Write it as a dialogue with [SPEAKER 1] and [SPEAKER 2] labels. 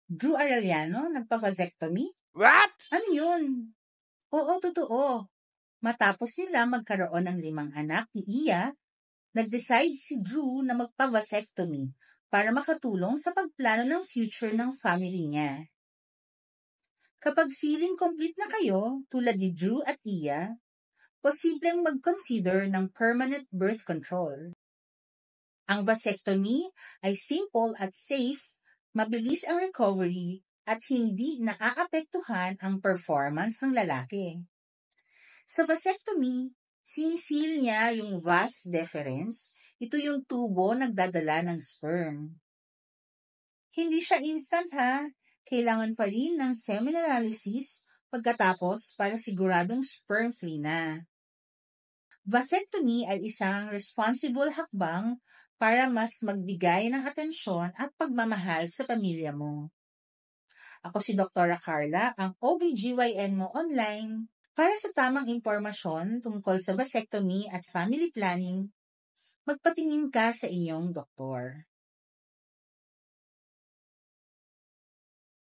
[SPEAKER 1] Drew Arellano, nagpa-vasectomy?
[SPEAKER 2] What?
[SPEAKER 1] Ano yun? Oo, totoo. Matapos nila magkaroon ng 5 anak ni Iya, nag-decide si Drew na magpa-vasectomy para makatulong sa pagplano ng future ng family niya. Kapag feeling complete na kayo, tulad ni Drew at Iya, posibleng mag-consider ng permanent birth control. Ang vasectomy ay simple at safe, mabilis ang recovery, at hindi naaapektuhan ang performance ng lalaki. Sa vasectomy, sinisil niya yung vas deferens. Ito yung tubo nagdadala ng sperm. Hindi siya instant ha. Kailangan pa rin ng semen analysis pagkatapos para siguradong sperm-free na. Vasectomy ay isang responsible hakbang para mas magbigay ng atensyon at pagmamahal sa pamilya mo. Ako si Dr. Carla, ang OBGYN mo online. Para sa tamang impormasyon tungkol sa vasectomy at family planning, magpatingin ka sa inyong doktor.